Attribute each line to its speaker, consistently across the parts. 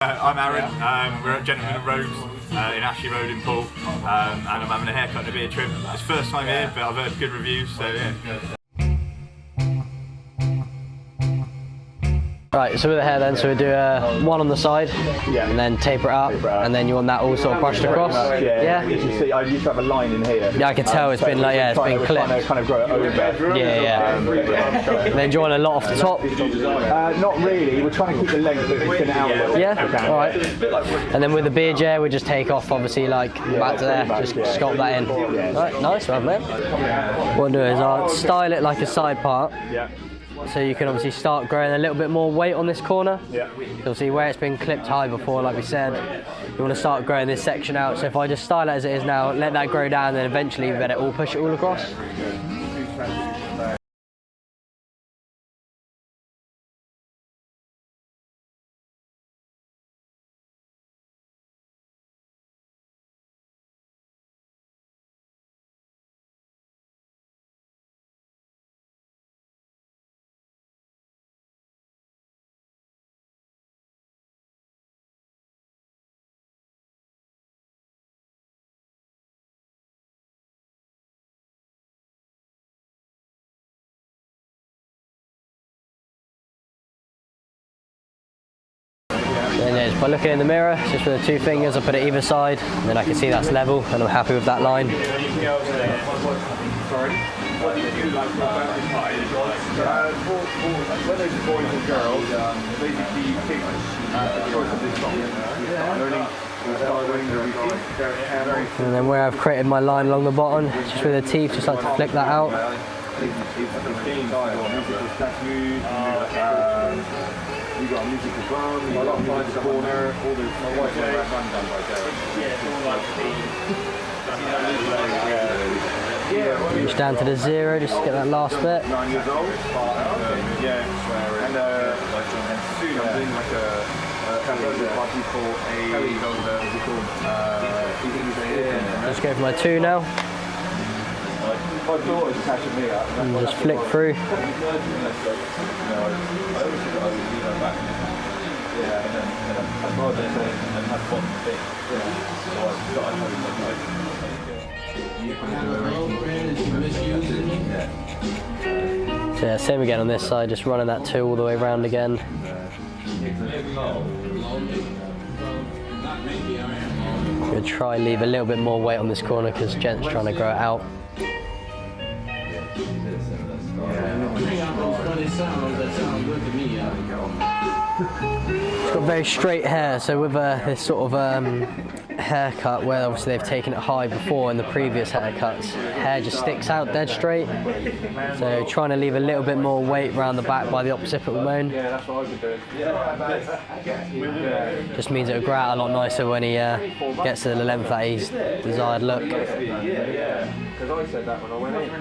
Speaker 1: I'm Aaron, we're at Gentlemen and Robes in Ashley Road in Poole, and I'm having a haircut and a beard trim. It's first time here, but I've heard good reviews, so yeah.
Speaker 2: Right, so with the hair then, so we do one on the side, and then taper it up, and then you want that all sort of brushed across.
Speaker 3: Yeah. You can see, I used to have a line in here.
Speaker 2: Yeah, I can tell it's been like, yeah, it's been clipped.
Speaker 3: Kind of grow it over.
Speaker 2: Yeah. And then do you want a lot off the top?
Speaker 3: Not really, we're trying to keep the length, but thin it out a little bit.
Speaker 2: Yeah, alright. And then with the beard gel, we just take off, obviously, like, back to there, just sculpt that in. Alright, nice one, man. What I'll do is I'll style it like a side part. So you can obviously start growing a little bit more weight on this corner. So obviously where it's been clipped high before, like we said, you want to start growing this section out. So if I just style it as it is now, let that grow down, then eventually we let it all push it all across. And then just by looking in the mirror, just with the two fingers, I put it either side, and then I can see that's level, and I'm happy with that line.
Speaker 3: Whether it's boys or girls, basically you pick the choice of this song.
Speaker 2: And then where I've created my line along the bottom, just with the teeth, just like to flick that out.
Speaker 3: You got a musical drum, you got a musical corner, all those. My wife went around done by Derek.
Speaker 2: Reach down to the 0, just to get that last bit.
Speaker 3: 9 years old. Yeah, and soon I'm doing like a party for a
Speaker 2: Just go for my 2 now.
Speaker 3: My daughter's catching me up.
Speaker 2: And just flick through. So yeah, same again on this side, just running that 2 all the way around again. I'm going to try and leave a little bit more weight on this corner because Gent's trying to grow it out. It's got very straight hair, so with this sort of haircut where obviously they've taken it high before in the previous haircuts, hair just sticks out dead straight. So trying to leave a little bit more weight around the back by the occipital bone. Just means it'll grow out a lot nicer when he gets to the length that he's desired look.
Speaker 3: Because I said that when I went in.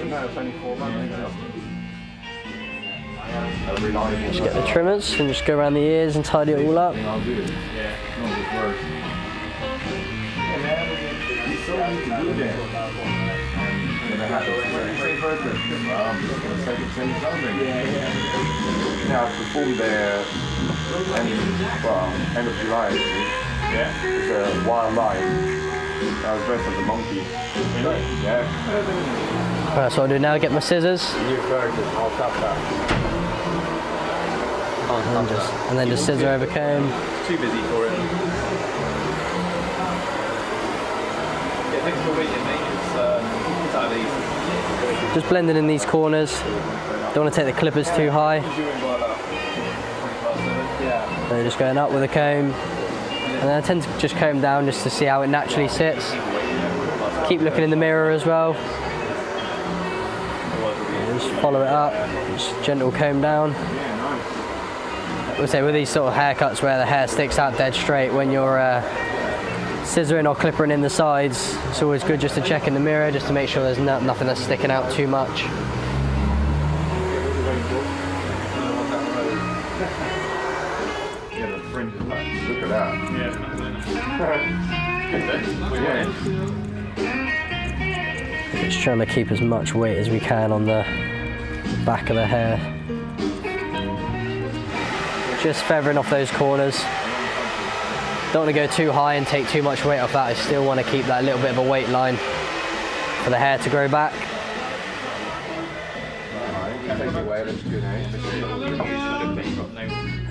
Speaker 3: No, it's only 4 months.
Speaker 2: Just get the trimmers and just go around the ears and tidy it all up.
Speaker 3: Now I performed there end of July. It's a wild life. I was dressed as a monkey. Yeah.
Speaker 2: Alright, so what I'll do now, get my scissors. And then just scissor over comb.
Speaker 1: Too busy for it. Yeah, thanks for waiting, mate. It's out of these.
Speaker 2: Just blending in these corners. Don't want to take the clippers too high. So just going up with a comb. And then I tend to just comb down just to see how it naturally sits. Keep looking in the mirror as well. And just follow it up. Just gentle comb down. I would say with these sort of haircuts where the hair sticks out dead straight, when you're scissoring or clippering in the sides, it's always good just to check in the mirror just to make sure there's nothing that's sticking out too much.
Speaker 3: Yeah, the fringe is like, look at that. Yeah.
Speaker 2: Just trying to keep as much weight as we can on the back of the hair. Just feathering off those corners. Don't want to go too high and take too much weight off that. I still want to keep that little bit of a weight line for the hair to grow back.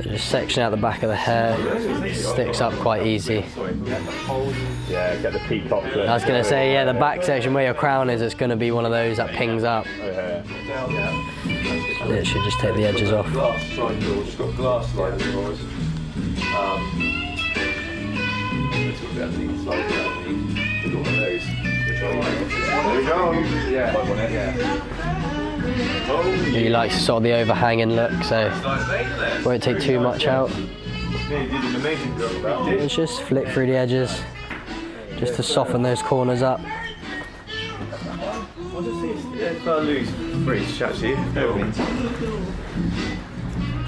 Speaker 2: Just section out the back of the hair, sticks up quite easy.
Speaker 3: Yeah, get the peacock.
Speaker 2: I was going to say, yeah, the back section where your crown is, it's going to be one of those that pings up. Literally just take the edges off. He likes sort of the overhanging look, so won't take too much out. Let's just flick through the edges, just to soften those corners up.
Speaker 3: If I lose free to chat to you.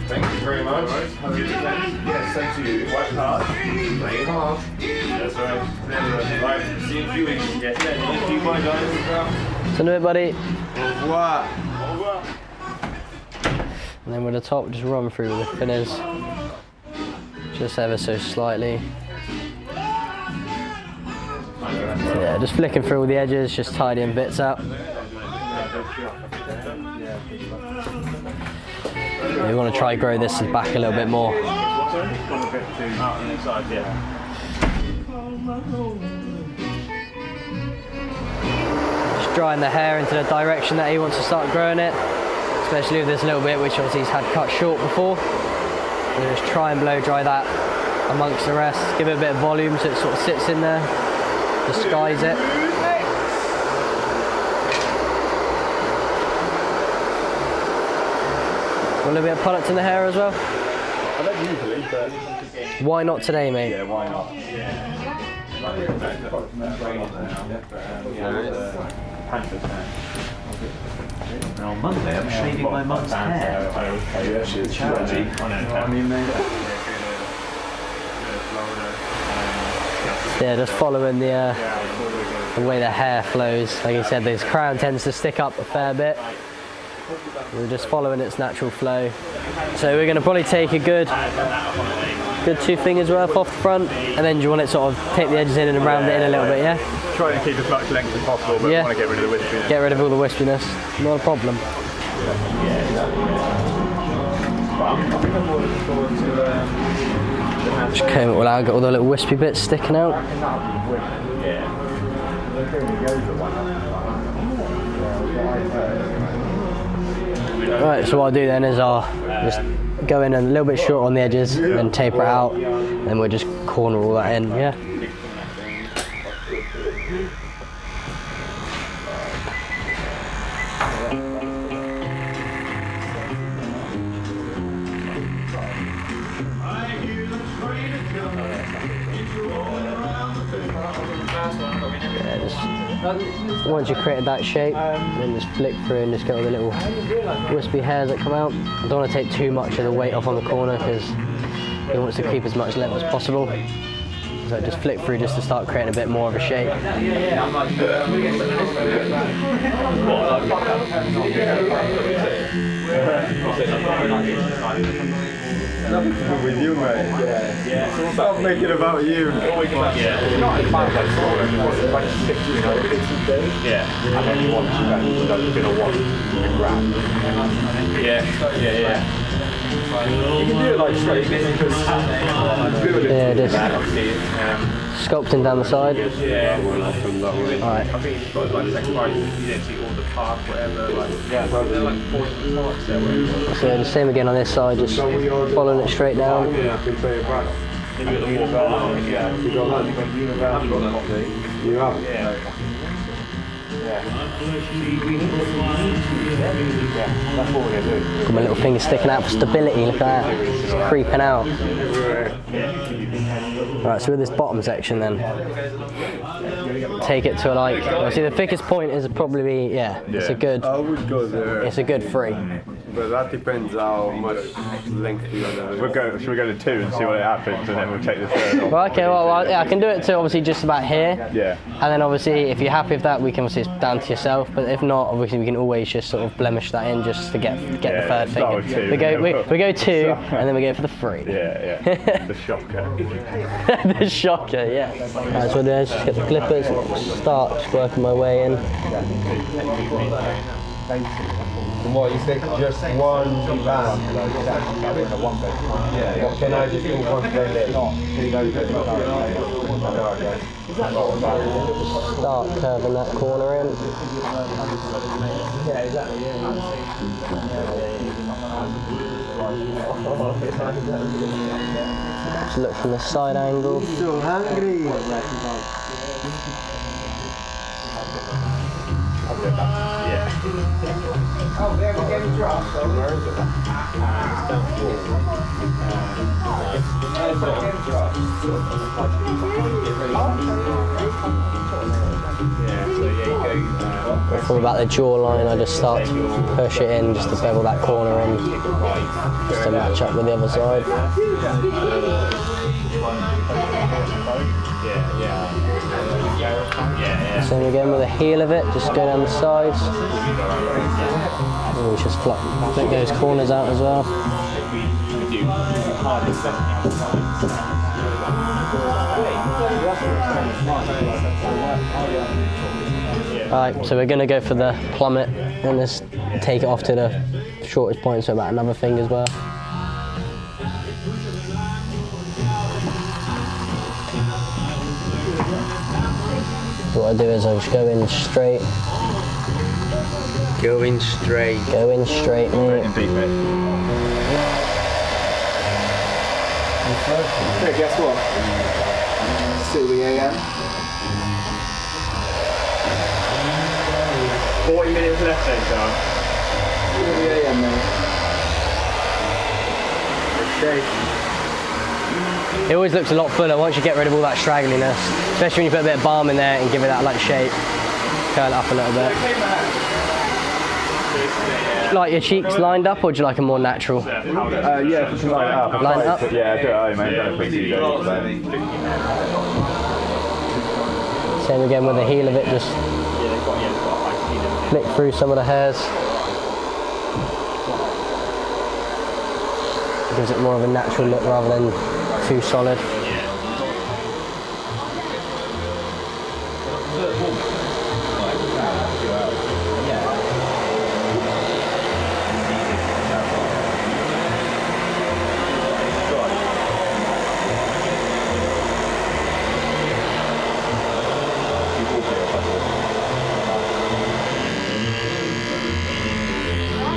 Speaker 3: Thank you very much. Have a good weekend. Yes, thank you. Work hard. Play hard. That's right. Right. See you in a few weeks. Yes. Thank you. Bye, guys.
Speaker 2: So do it, buddy.
Speaker 3: Au revoir. Au revoir.
Speaker 2: And then with the top, just run through with the thinners, just ever so slightly. So yeah, just flicking through all the edges, just tidying bits up. We want to try grow this back a little bit more. Just drying the hair into the direction that he wants to start growing it, especially with this little bit which obviously he's had cut short before. So just try and blow dry that amongst the rest, give it a bit of volume so it sort of sits in there, disguise it. Want a little bit of product in the hair as well?
Speaker 3: I don't usually, but...
Speaker 2: Why not today, mate?
Speaker 3: Yeah, why not?
Speaker 4: And on Monday, I'm shaving my mum's hair.
Speaker 2: Yeah, just following the way the hair flows. Like I said, this crown tends to stick up a fair bit. We're just following its natural flow. So we're going to probably take a good 2 fingers worth off the front, and then do you want it sort of take the edges in and round it in a little bit, yeah?
Speaker 3: Try to keep as much length as possible, but
Speaker 2: yeah.
Speaker 3: Want to get rid of the wispiness.
Speaker 2: Get rid of all the wispiness, not a problem. Just comb it all out, got all the little wispy bits sticking out. Right, so what I'll do then is I'll just go in a little bit short on the edges, then taper it out, and we'll just corner all that in, yeah? Once you've created that shape, then just flick through and just get all the little wispy hairs that come out. I don't want to take too much of the weight off on the corner because he wants to keep as much length as possible. So just flick through just to start creating a bit more of a shape.
Speaker 3: With you, mate. Yeah. Stop making it about you. Yeah. And then you want to going to want to grab. Yeah. You can do it like straight because
Speaker 2: yeah, just sculpting down the side.
Speaker 3: Yeah.
Speaker 2: Alright.
Speaker 3: I think it's got like the second part, you don't see all the park, whatever. Like, yeah, they're like 4 parks there.
Speaker 2: So the same again on this side, just following it straight down.
Speaker 3: Yeah. You have. Yeah. That's what we're going to do.
Speaker 2: Got my little finger sticking out for stability, look at that. It's creeping out. Right, so with this bottom section then, take it to like, see the thickest point is probably, yeah, it's a good,
Speaker 3: I would go there.
Speaker 2: it's a good 3.
Speaker 5: But that depends how much length you want to.
Speaker 3: Should we go to 2 and see what happens, and then we'll take the 3rd off?
Speaker 2: Well, okay, well, yeah, I can do it to obviously just about here.
Speaker 3: Yeah.
Speaker 2: And then obviously, if you're happy with that, we can obviously, it's down to yourself. But if not, obviously, we can always just sort of blemish that in just to get the 3rd
Speaker 3: start
Speaker 2: finger.
Speaker 3: with 2.
Speaker 2: We go 2, and then we go for the 3.
Speaker 3: Yeah. The shocker.
Speaker 2: The shocker, yeah. Right, so there's just get the clippers, start just working my way in.
Speaker 5: What, you think just one band? Yeah. Can I just do one playlist?
Speaker 2: Start curving that corner in. Just look from the side angle.
Speaker 5: So hungry. Oh, they haven't getting dropped, so where is it?
Speaker 2: From about the jawline, I just start to push it in, just to bevel that corner in, just to match up with the other side. Same again with the heel of it, just go down the sides. And we just flick those corners out as well. Alright, so we're going to go for the plummet and just take it off to the shortest point, so about another finger as well. What I do is I just go in straight.
Speaker 5: Go in straight.
Speaker 2: Go in straight, mate.
Speaker 6: Hey, guess what? Still the AM.
Speaker 3: 40 minutes left then, John.
Speaker 6: Still the AM, mate.
Speaker 2: It always looks a lot fuller once you get rid of all that straggliness, especially when you put a bit of balm in there and give it that like shape. Curl it up a little bit. Like your cheeks lined up, or do you like a more natural?
Speaker 3: Yeah, just line it up.
Speaker 2: Line it up?
Speaker 3: Yeah, do it at home, mate. Don't put you
Speaker 2: Same again with the heel of it, just flick through some of the hairs. Gives it more of a natural look rather than too solid.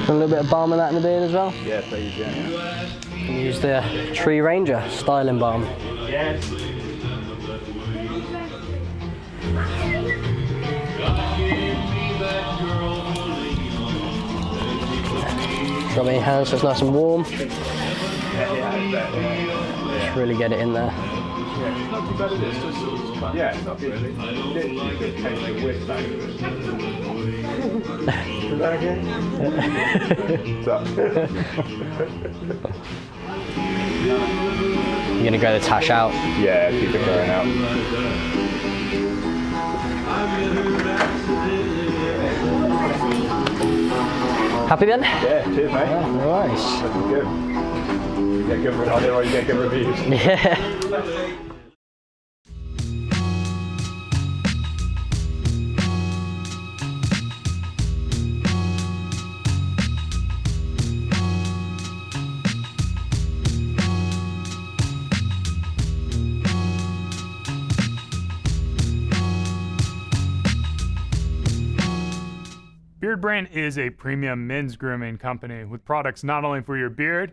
Speaker 2: A little bit of balm of that in the beard as well.
Speaker 3: Yeah, please, yeah.
Speaker 2: And use the Tree Ranger styling balm.
Speaker 3: Yes.
Speaker 2: Rub it in your hands so it's nice and warm. Just really get it in there.
Speaker 3: Yeah, it's not really.
Speaker 2: You're gonna grow the tash out.
Speaker 3: Yeah, keep it going out.
Speaker 2: Happy then?
Speaker 3: Yeah, cheers, mate.
Speaker 2: Nice.
Speaker 3: Looking good. You get good, I know you get good reviews.
Speaker 2: Yeah.
Speaker 7: Beardbrand is a premium men's grooming company with products not only for your beard,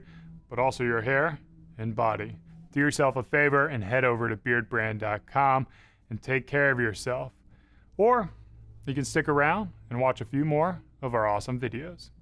Speaker 7: but also your hair and body. Do yourself a favor and head over to beardbrand.com and take care of yourself. Or you can stick around and watch a few more of our awesome videos.